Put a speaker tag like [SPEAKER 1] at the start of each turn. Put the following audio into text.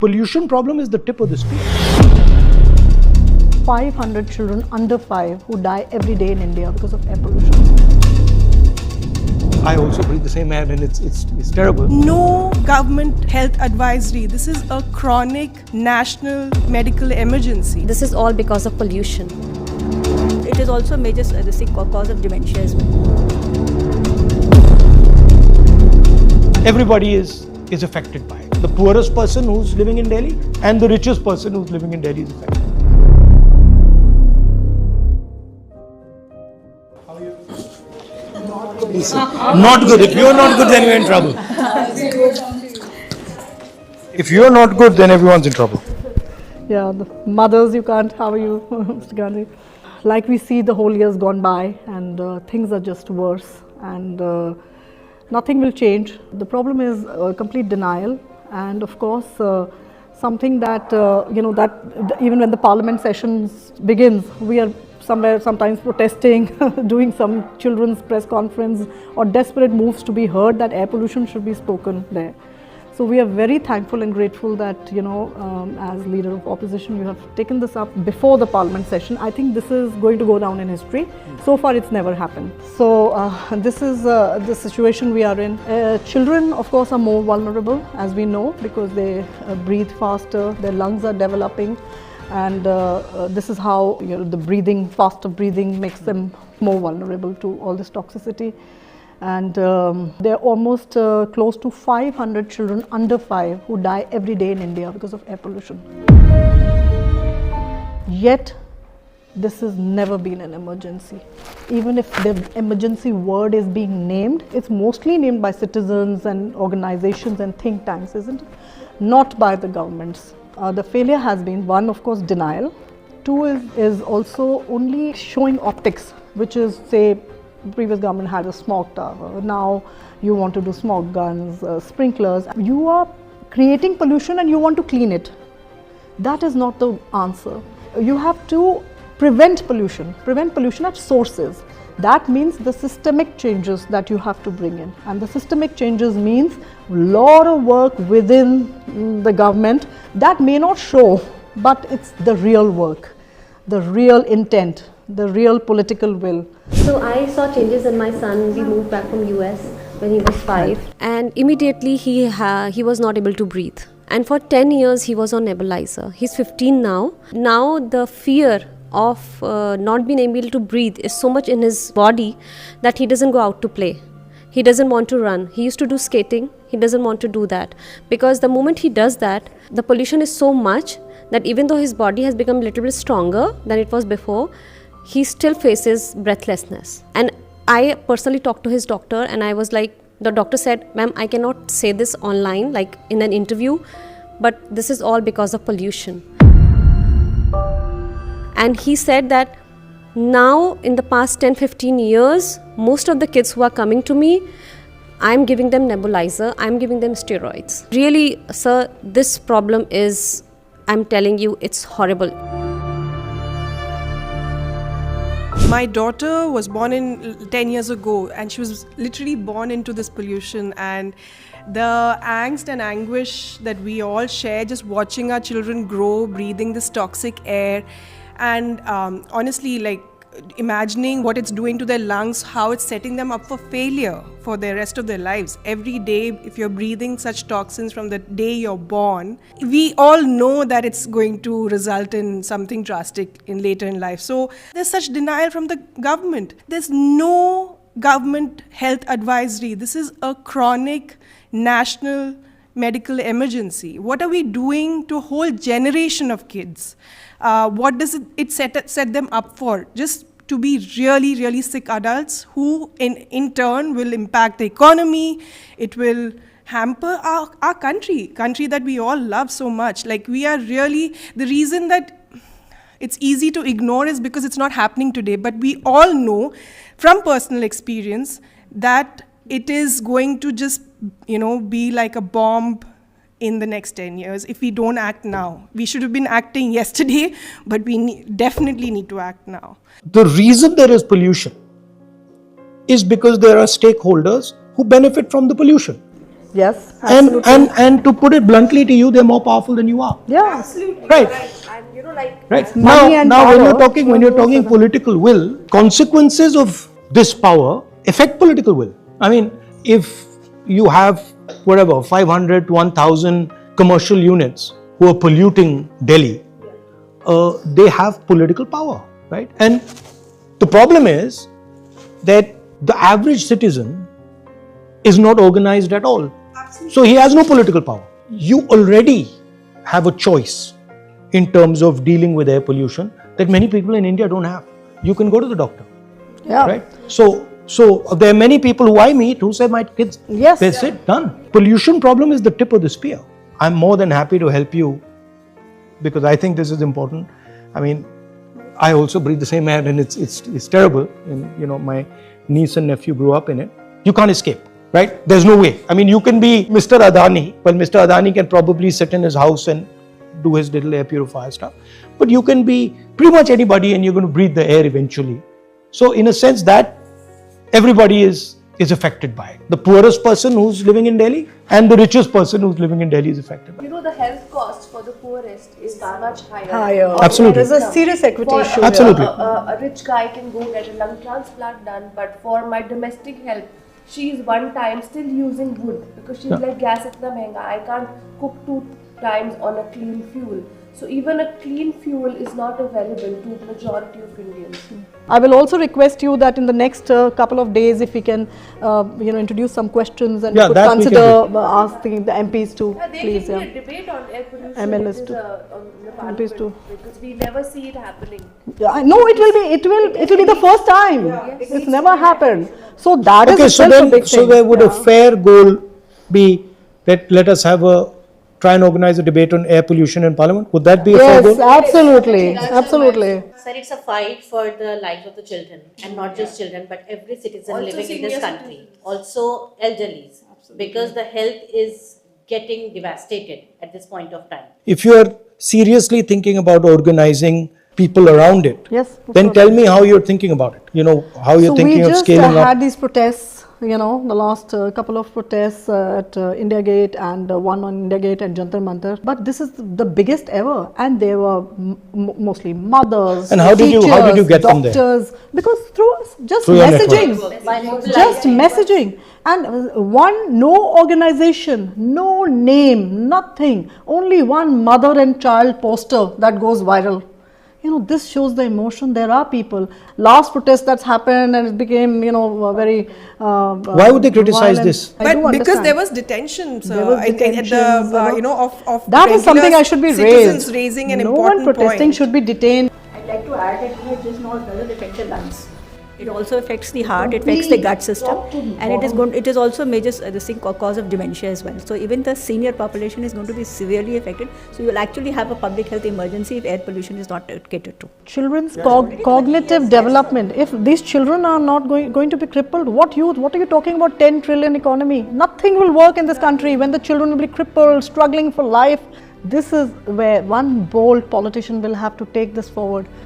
[SPEAKER 1] Pollution problem is the tip of the spear.
[SPEAKER 2] 500 children under 5 who die every day in India because of air pollution.
[SPEAKER 1] I also breathe the same air and it's terrible.
[SPEAKER 3] No government health advisory. This is a chronic national medical emergency.
[SPEAKER 4] This is all because of pollution.
[SPEAKER 5] It is also a major cause of dementia as well.
[SPEAKER 1] Everybody is affected by it. The poorest person who's living in Delhi and the richest person who's living in Delhi is affected. Not good. If you're not good, then you're in trouble. If you're not good, then everyone's in trouble.
[SPEAKER 2] Yeah, the mothers, you can't. How are you, Mr. Gandhi? Like we see, the whole year's gone by and things are just worse and nothing will change. The problem is complete denial and of course something that, that even when the parliament sessions begins, we are somewhere sometimes protesting, doing some children's press conference or desperate moves to be heard that air pollution should be spoken there. So we are very thankful and grateful that, as leader of opposition, you have taken this up before the parliament session. I think this is going to go down in history. So far, it's never happened. So this is the situation we are in. Children, of course, are more vulnerable, as we know, because they breathe faster, their lungs are developing. And this is how the faster breathing makes them more vulnerable to all this toxicity. And there are almost close to 500 children under 5 who die every day in India because of air pollution. Yet, this has never been an emergency. Even if the emergency word is being named, it's mostly named by citizens and organizations and think tanks, isn't it? Not by the governments. The failure has been, one, of course, denial. Two is also only showing optics, which is, say, the previous government had a smog tower. Now you want to do smog guns, sprinklers. You are creating pollution and you want to clean it. That is not the answer. You have to prevent pollution at sources. That means the systemic changes that you have to bring in. And the systemic changes means a lot of work within the government that may not show, but it's the real work, the real intent, the real political will.
[SPEAKER 4] So I saw changes in my son. We moved back from US when he was 5 and immediately he was not able to breathe. And for 10 years he was on nebulizer. He's 15 now. Now the fear of not being able to breathe is so much in his body that he doesn't go out to play. He doesn't want to run. He used to do skating. He doesn't want to do that because the moment he does that, the pollution is so much that even though his body has become a little bit stronger than it was before, he still faces breathlessness. And I personally talked to his doctor and I was like, the doctor said, ma'am, I cannot say this online, like in an interview, but this is all because of pollution. And he said that now in the past 10-15 years, most of the kids who are coming to me, I'm giving them nebulizer, I'm giving them steroids. Really, sir, this problem is, I'm telling you, it's horrible.
[SPEAKER 3] My daughter was born in 10 years ago and she was literally born into this pollution, and the angst and anguish that we all share just watching our children grow, breathing this toxic air, and honestly, like imagining what it's doing to their lungs, how it's setting them up for failure for the rest of their lives. Every day, if you're breathing such toxins from the day you're born, we all know that it's going to result in something drastic in later in life. So there's such denial from the government. There's no government health advisory. This is a chronic national medical emergency. What are we doing to a whole generation of kids? What does it set them up for? Just to be really, really sick adults who in turn will impact the economy. It will hamper our country that we all love so much. Like we are really, the reason that it's easy to ignore is because it's not happening today. But we all know from personal experience that it is going to just, be like a bomb in the next 10 years if we don't act now. We should have been acting yesterday, but we definitely need to act now.
[SPEAKER 1] The reason there is pollution is because there are stakeholders who benefit from the pollution.
[SPEAKER 2] Yes,
[SPEAKER 1] And,
[SPEAKER 2] absolutely.
[SPEAKER 1] and to put it bluntly to you, they're more powerful than you are.
[SPEAKER 2] Yeah.
[SPEAKER 3] Absolutely.
[SPEAKER 1] Right.
[SPEAKER 3] And you know, like
[SPEAKER 1] Right.
[SPEAKER 2] Money and
[SPEAKER 1] Now when
[SPEAKER 2] power.
[SPEAKER 1] you're talking political will, consequences of this power affect political will. I mean, if you have whatever 500 to 1,000 commercial units who are polluting Delhi, they have political power, right? And the problem is that the average citizen is not organized at all. So he has no political power. You already have a choice in terms of dealing with air pollution that many people in India don't have. You can go to the doctor,
[SPEAKER 2] Yeah.
[SPEAKER 1] right? So there are many people who I meet who say, my kids,
[SPEAKER 2] Yes.
[SPEAKER 1] that's it, done. Pollution problem is the tip of the spear. I'm more than happy to help you because I think this is important. I mean, I also breathe the same air and it's terrible. And you know, my niece and nephew grew up in it. You can't escape, right? There's no way. I mean, you can be Mr. Adani. Well, Mr. Adani can probably sit in his house and do his little air purifier stuff. But you can be pretty much anybody and you're going to breathe the air eventually. So in a sense that everybody is affected by it. The poorest person who's living in Delhi and the richest person who's living in Delhi is affected by it.
[SPEAKER 6] You know, the health cost for the poorest is much higher.
[SPEAKER 2] Higher.
[SPEAKER 1] Absolutely.
[SPEAKER 2] There's a serious equity
[SPEAKER 6] For
[SPEAKER 2] issue.
[SPEAKER 1] Absolutely.
[SPEAKER 6] A rich guy can go get a lung transplant done, but for my domestic help, she is one time still using wood because she's like, gas itna mehenga, I can't cook 2 times on a clean fuel. So even a clean fuel is not available to majority of Indians.
[SPEAKER 2] I will also request you that in the next couple of days, if we can, introduce some questions and
[SPEAKER 1] Yeah,
[SPEAKER 2] we could
[SPEAKER 1] that we can
[SPEAKER 2] consider asking the MPs to
[SPEAKER 6] Yeah, there
[SPEAKER 2] please.
[SPEAKER 6] can be a debate on air pollution
[SPEAKER 2] MLs
[SPEAKER 6] in
[SPEAKER 2] too.
[SPEAKER 6] the
[SPEAKER 2] MPs
[SPEAKER 6] parliament
[SPEAKER 2] too.
[SPEAKER 6] because we never see it happening.
[SPEAKER 2] No, it will be the first time. It's never happened. So that is
[SPEAKER 1] Okay, so
[SPEAKER 2] itself a
[SPEAKER 1] then,
[SPEAKER 2] big
[SPEAKER 1] so
[SPEAKER 2] thing.
[SPEAKER 1] there would a
[SPEAKER 2] Yeah.
[SPEAKER 1] fair goal be that let us try and organize a debate on air pollution in Parliament? Would that be a fair
[SPEAKER 2] Yes,
[SPEAKER 1] goal?
[SPEAKER 2] absolutely, absolutely.
[SPEAKER 7] Sir, it's a fight for the lives of the children, and not just children, but every citizen
[SPEAKER 6] Also
[SPEAKER 7] living in
[SPEAKER 6] senior
[SPEAKER 7] this country. Also elderlies, because the health is getting devastated at this point of time.
[SPEAKER 1] If you are seriously thinking about organizing people around it,
[SPEAKER 2] Yes.
[SPEAKER 1] then tell me how you're thinking about it. You know, how you're
[SPEAKER 2] So
[SPEAKER 1] thinking
[SPEAKER 2] we
[SPEAKER 1] of
[SPEAKER 2] just
[SPEAKER 1] scaling
[SPEAKER 2] had
[SPEAKER 1] up.
[SPEAKER 2] these protests, the last couple of protests at India Gate and one on India Gate and Jantar Mantar. But this is the biggest ever, and there were mostly mothers,
[SPEAKER 1] And how did you
[SPEAKER 2] teachers,
[SPEAKER 1] get them there?
[SPEAKER 2] doctors, because through just
[SPEAKER 1] Through your
[SPEAKER 2] messaging,
[SPEAKER 7] By
[SPEAKER 2] just messaging, and no organization, no name, nothing, only one mother and child poster that goes viral. This shows the emotion. There are people. Last protest that's happened and it became, very.
[SPEAKER 1] Why would they criticize
[SPEAKER 2] violent.
[SPEAKER 1] this?
[SPEAKER 2] I do
[SPEAKER 3] But because
[SPEAKER 2] understand.
[SPEAKER 3] there was detentions,
[SPEAKER 2] There was
[SPEAKER 3] at
[SPEAKER 2] detentions,
[SPEAKER 3] the of
[SPEAKER 2] That is something I should be
[SPEAKER 3] citizens
[SPEAKER 2] raised.
[SPEAKER 3] raising an
[SPEAKER 2] no
[SPEAKER 3] important
[SPEAKER 2] one protesting
[SPEAKER 3] point.
[SPEAKER 2] should be detained.
[SPEAKER 5] I'd like to add that it just not doesn't affect the lungs. It also affects the heart, it affects the gut system, and it is also a major cause of dementia as well. So even the senior population is going to be severely affected. So you will actually have a public health emergency if air pollution is not catered to.
[SPEAKER 2] Children's cognitive development. If these children are not going to be crippled, what are you talking about 10 trillion economy? Nothing will work in this country when the children will be crippled, struggling for life. This is where one bold politician will have to take this forward.